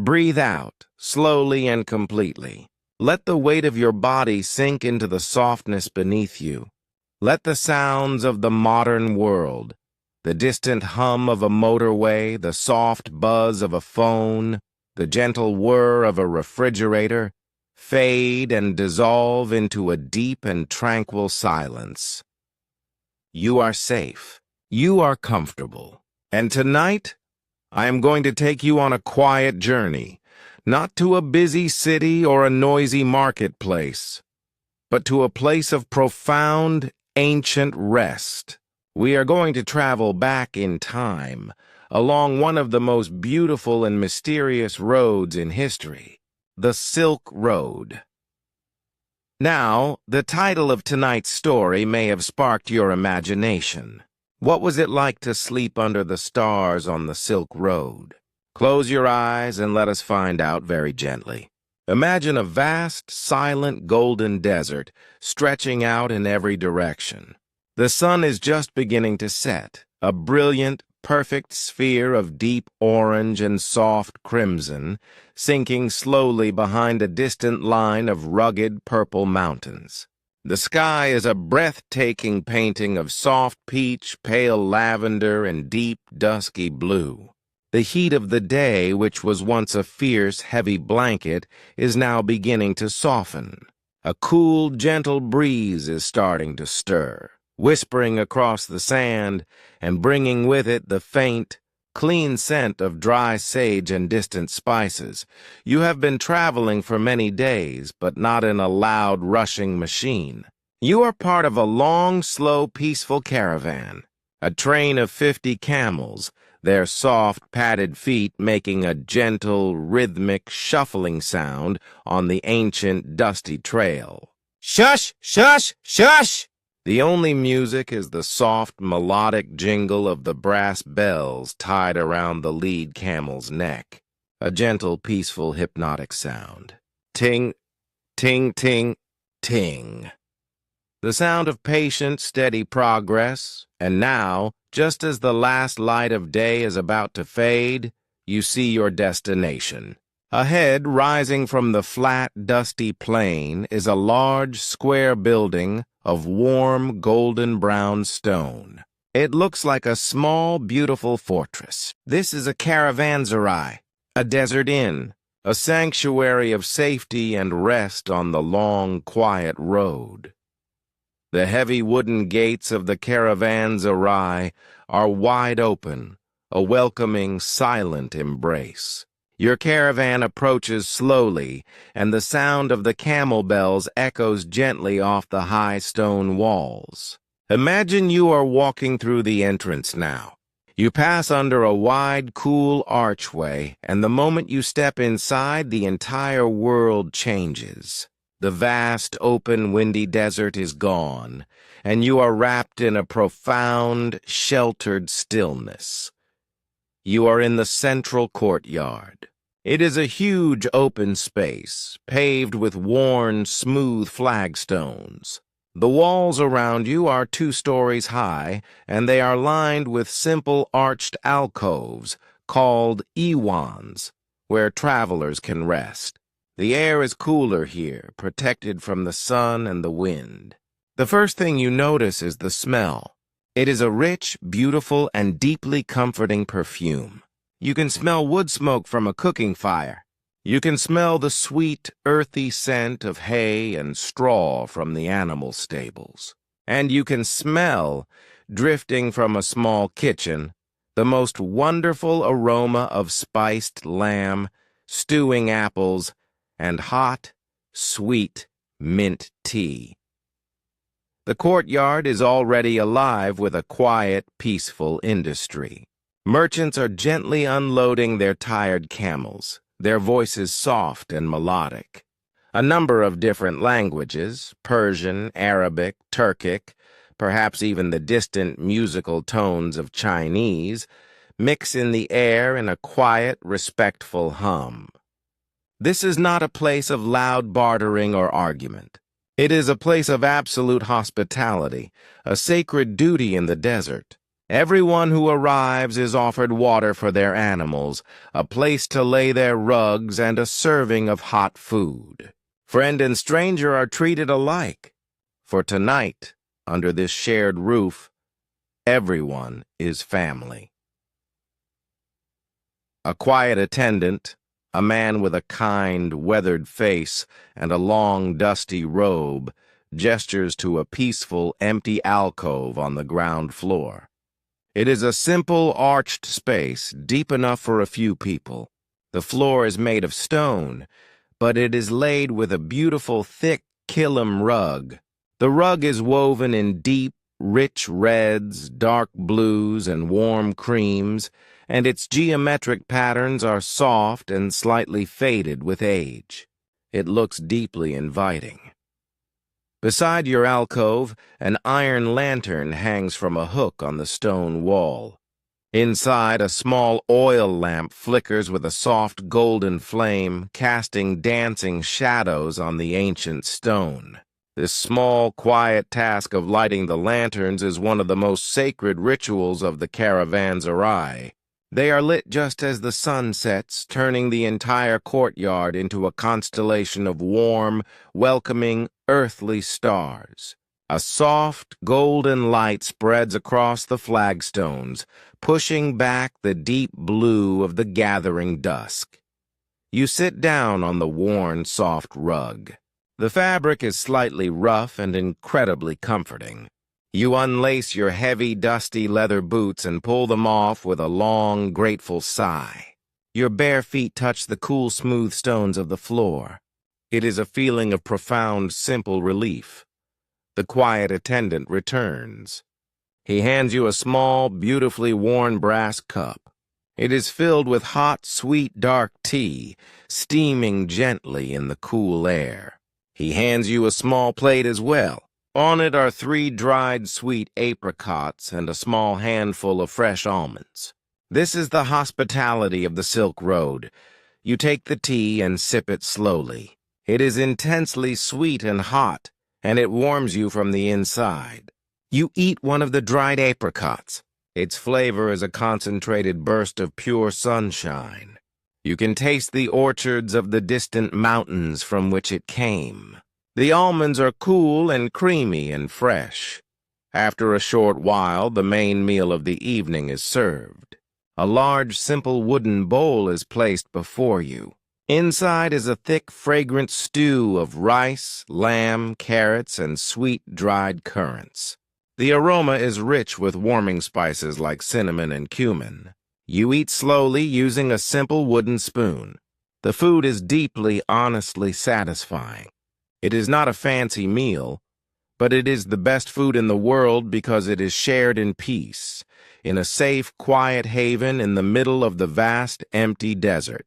Breathe out, slowly and completely. Let the weight of your body sink into the softness beneath you. Let the sounds of the modern world, the distant hum of a motorway, the soft buzz of a phone, the gentle whir of a refrigerator, fade and dissolve into a deep and tranquil silence. You are safe. You are comfortable. And tonight, I am going to take you on a quiet journey, not to a busy city or a noisy marketplace, but to a place of profound, ancient rest. We are going to travel back in time, along one of the most beautiful and mysterious roads in history, the Silk Road. Now, the title of tonight's story may have sparked your imagination. What was it like to sleep under the stars on the Silk Road? Close your eyes and let us find out very gently. Imagine a vast, silent, golden desert stretching out in every direction. The sun is just beginning to set, a brilliant, perfect sphere of deep orange and soft crimson, sinking slowly behind a distant line of rugged purple mountains. The sky is a breathtaking painting of soft peach, pale lavender, and deep, dusky blue. The heat of the day, which was once a fierce, heavy blanket, is now beginning to soften. A cool, gentle breeze is starting to stir, whispering across the sand and bringing with it the faint, clean scent of dry sage and distant spices. You have been traveling for many days, but not in a loud, rushing machine. You are part of a long, slow, peaceful caravan, a train of 50 camels, their soft, padded feet making a gentle, rhythmic, shuffling sound on the ancient, dusty trail. Shush! Shush! Shush! The only music is the soft, melodic jingle of the brass bells tied around the lead camel's neck. A gentle, peaceful, hypnotic sound. Ting, ting, ting, ting. The sound of patient, steady progress, and now, just as the last light of day is about to fade, you see your destination. Ahead, rising from the flat, dusty plain, is a large, square building of warm, golden-brown stone. It looks like a small, beautiful fortress. This is a Caravanserai, a desert inn, a sanctuary of safety and rest on the long, quiet road. The heavy wooden gates of the Caravanserai are wide open, a welcoming, silent embrace. Your caravan approaches slowly, and the sound of the camel bells echoes gently off the high stone walls. Imagine you are walking through the entrance now. You pass under a wide, cool archway, and the moment you step inside, the entire world changes. The vast, open, windy desert is gone, and you are wrapped in a profound, sheltered stillness. You are in the central courtyard. It is a huge open space, paved with worn, smooth flagstones. The walls around you are 2 stories high, and they are lined with simple arched alcoves called iwans, where travelers can rest. The air is cooler here, protected from the sun and the wind. The first thing you notice is the smell. It is a rich, beautiful, and deeply comforting perfume. You can smell wood smoke from a cooking fire. You can smell the sweet, earthy scent of hay and straw from the animal stables. And you can smell, drifting from a small kitchen, the most wonderful aroma of spiced lamb, stewing apples, and hot, sweet mint tea. The courtyard is already alive with a quiet, peaceful industry. Merchants are gently unloading their tired camels, their voices soft and melodic. A number of different languages, Persian, Arabic, Turkic, perhaps even the distant musical tones of Chinese, mix in the air in a quiet, respectful hum. This is not a place of loud bartering or argument. It is a place of absolute hospitality, a sacred duty in the desert. Everyone who arrives is offered water for their animals, a place to lay their rugs, and a serving of hot food. Friend and stranger are treated alike, for tonight, under this shared roof, everyone is family. A quiet attendant, a man with a kind, weathered face and a long, dusty robe, gestures to a peaceful, empty alcove on the ground floor. It is a simple, arched space, deep enough for a few people. The floor is made of stone, but it is laid with a beautiful, thick kilim rug. The rug is woven in deep, rich reds, dark blues, and warm creams, and its geometric patterns are soft and slightly faded with age. It looks deeply inviting. Beside your alcove, an iron lantern hangs from a hook on the stone wall. Inside, a small oil lamp flickers with a soft golden flame, casting dancing shadows on the ancient stone. This small, quiet task of lighting the lanterns is one of the most sacred rituals of the Caravanserai. They are lit just as the sun sets, turning the entire courtyard into a constellation of warm, welcoming, earthly stars. A soft, golden light spreads across the flagstones, pushing back the deep blue of the gathering dusk. You sit down on the worn, soft rug. The fabric is slightly rough and incredibly comforting. You unlace your heavy, dusty leather boots and pull them off with a long, grateful sigh. Your bare feet touch the cool, smooth stones of the floor. It is a feeling of profound, simple relief. The quiet attendant returns. He hands you a small, beautifully worn brass cup. It is filled with hot, sweet, dark tea, steaming gently in the cool air. He hands you a small plate as well. On it are 3 dried sweet apricots and a small handful of fresh almonds. This is the hospitality of the Silk Road. You take the tea and sip it slowly. It is intensely sweet and hot, and it warms you from the inside. You eat one of the dried apricots. Its flavor is a concentrated burst of pure sunshine. You can taste the orchards of the distant mountains from which it came. The almonds are cool and creamy and fresh. After a short while, the main meal of the evening is served. A large, simple wooden bowl is placed before you. Inside is a thick, fragrant stew of rice, lamb, carrots, and sweet, dried currants. The aroma is rich with warming spices like cinnamon and cumin. You eat slowly using a simple wooden spoon. The food is deeply, honestly satisfying. It is not a fancy meal, but it is the best food in the world because it is shared in peace, in a safe, quiet haven in the middle of the vast, empty desert.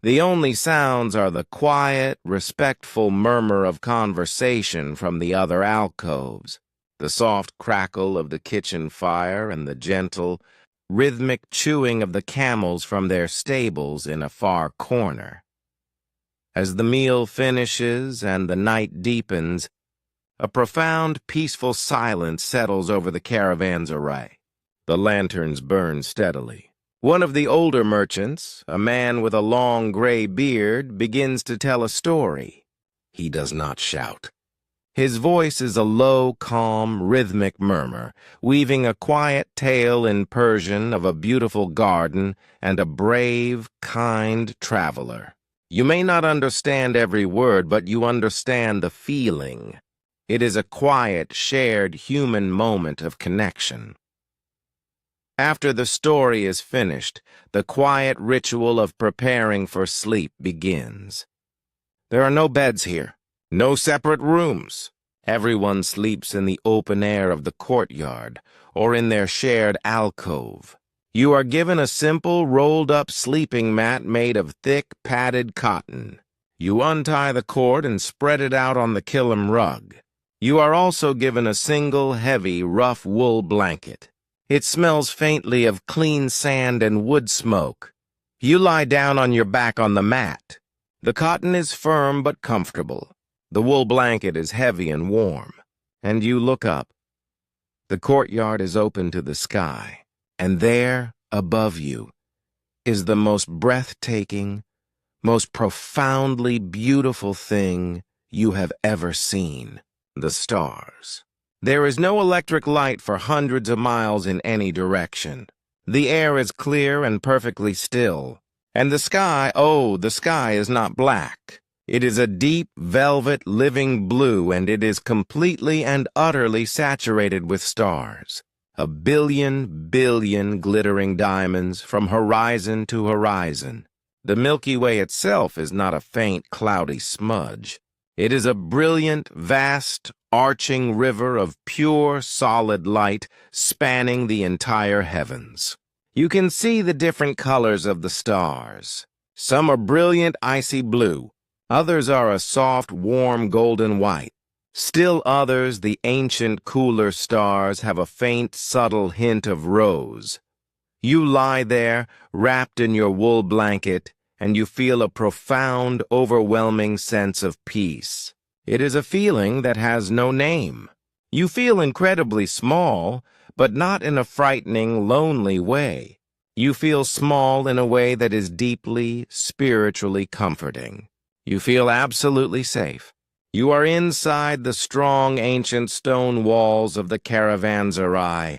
The only sounds are the quiet, respectful murmur of conversation from the other alcoves, the soft crackle of the kitchen fire, and the gentle, rhythmic chewing of the camels from their stables in a far corner. As the meal finishes and the night deepens, a profound, peaceful silence settles over the Caravanserai. The lanterns burn steadily. One of the older merchants, a man with a long gray beard, begins to tell a story. He does not shout. His voice is a low, calm, rhythmic murmur, weaving a quiet tale in Persian of a beautiful garden and a brave, kind traveler. You may not understand every word, but you understand the feeling. It is a quiet, shared human moment of connection. After the story is finished, the quiet ritual of preparing for sleep begins. There are no beds here, no separate rooms. Everyone sleeps in the open air of the courtyard or in their shared alcove. You are given a simple, rolled-up sleeping mat made of thick, padded cotton. You untie the cord and spread it out on the kilim rug. You are also given a single, heavy, rough wool blanket. It smells faintly of clean sand and wood smoke. You lie down on your back on the mat. The cotton is firm but comfortable. The wool blanket is heavy and warm. And you look up. The courtyard is open to the sky, and there, above you, is the most breathtaking, most profoundly beautiful thing you have ever seen: the stars. There is no electric light for hundreds of miles in any direction. The air is clear and perfectly still, and the sky, oh, the sky is not black. It is a deep, velvet, living blue, and it is completely and utterly saturated with stars. A billion glittering diamonds from horizon to horizon. The Milky Way itself is not a faint, cloudy smudge. It is a brilliant, vast, arching river of pure, solid light spanning the entire heavens. You can see the different colors of the stars. Some are brilliant, icy blue. Others are a soft, warm, golden white. Still others, the ancient, cooler stars, have a faint, subtle hint of rose. You lie there, wrapped in your wool blanket, and you feel a profound, overwhelming sense of peace. It is a feeling that has no name. You feel incredibly small, but not in a frightening, lonely way. You feel small in a way that is deeply, spiritually comforting. You feel absolutely safe. You are inside the strong, ancient stone walls of the Caravanserai,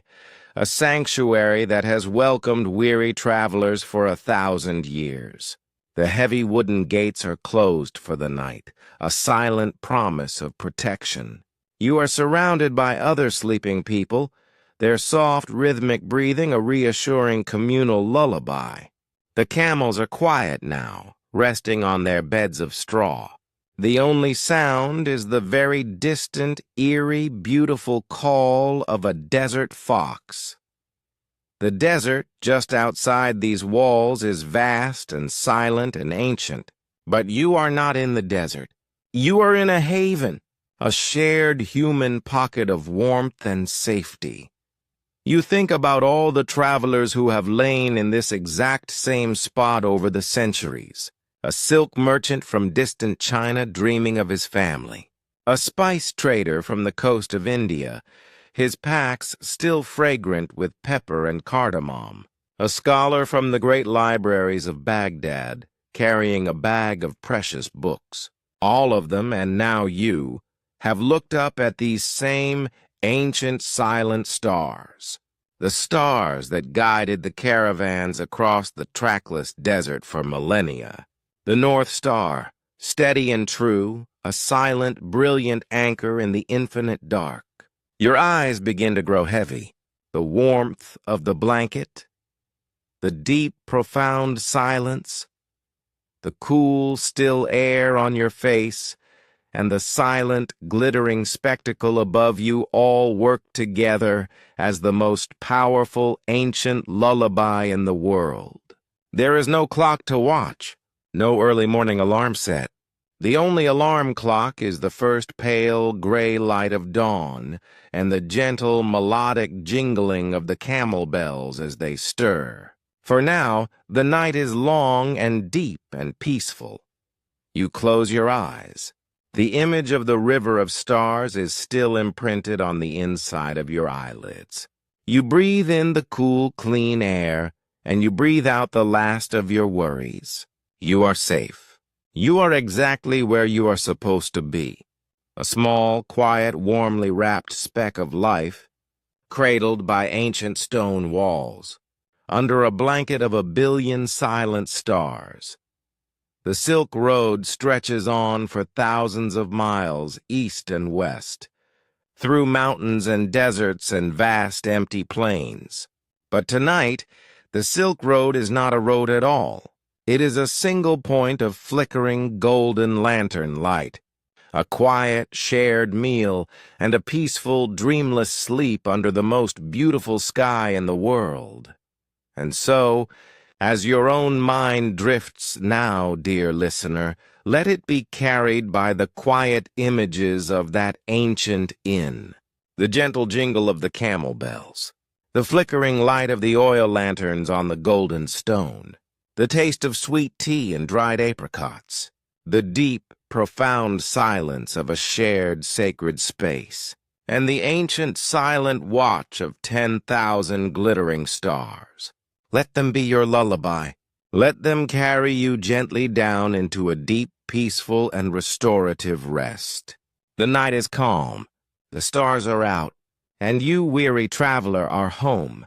a sanctuary that has welcomed weary travelers for 1,000 years. The heavy wooden gates are closed for the night, a silent promise of protection. You are surrounded by other sleeping people, their soft, rhythmic breathing a reassuring communal lullaby. The camels are quiet now, resting on their beds of straw. The only sound is the very distant, eerie, beautiful call of a desert fox. The desert just outside these walls is vast and silent and ancient, but you are not in the desert. You are in a haven, a shared human pocket of warmth and safety. You think about all the travelers who have lain in this exact same spot over the centuries. A silk merchant from distant China dreaming of his family. A spice trader from the coast of India, his packs still fragrant with pepper and cardamom. A scholar from the great libraries of Baghdad, carrying a bag of precious books. All of them, and now you, have looked up at these same ancient silent stars. The stars that guided the caravans across the trackless desert for millennia. The North Star, steady and true, a silent, brilliant anchor in the infinite dark. Your eyes begin to grow heavy. The warmth of the blanket, the deep, profound silence, the cool, still air on your face, and the silent, glittering spectacle above you all work together as the most powerful, ancient lullaby in the world. There is no clock to watch, no early morning alarm set. The only alarm clock is the first pale, gray light of dawn and the gentle, melodic jingling of the camel bells as they stir. For now, the night is long and deep and peaceful. You close your eyes. The image of the river of stars is still imprinted on the inside of your eyelids. You breathe in the cool, clean air, and you breathe out the last of your worries. You are safe. You are exactly where you are supposed to be. A small, quiet, warmly wrapped speck of life, cradled by ancient stone walls, under a blanket of 1 billion silent stars. The Silk Road stretches on for thousands of miles east and west, through mountains and deserts and vast empty plains. But tonight, the Silk Road is not a road at all. It is a single point of flickering golden lantern light, a quiet, shared meal, and a peaceful, dreamless sleep under the most beautiful sky in the world. And so, as your own mind drifts now, dear listener, let it be carried by the quiet images of that ancient inn, the gentle jingle of the camel bells, the flickering light of the oil lanterns on the golden stone, the taste of sweet tea and dried apricots, the deep, profound silence of a shared sacred space. and the ancient silent watch of 10,000 glittering stars. Let them be your lullaby. Let them carry you gently down into a deep, peaceful, and restorative rest. The night is calm, the stars are out, and you, weary traveler, are home.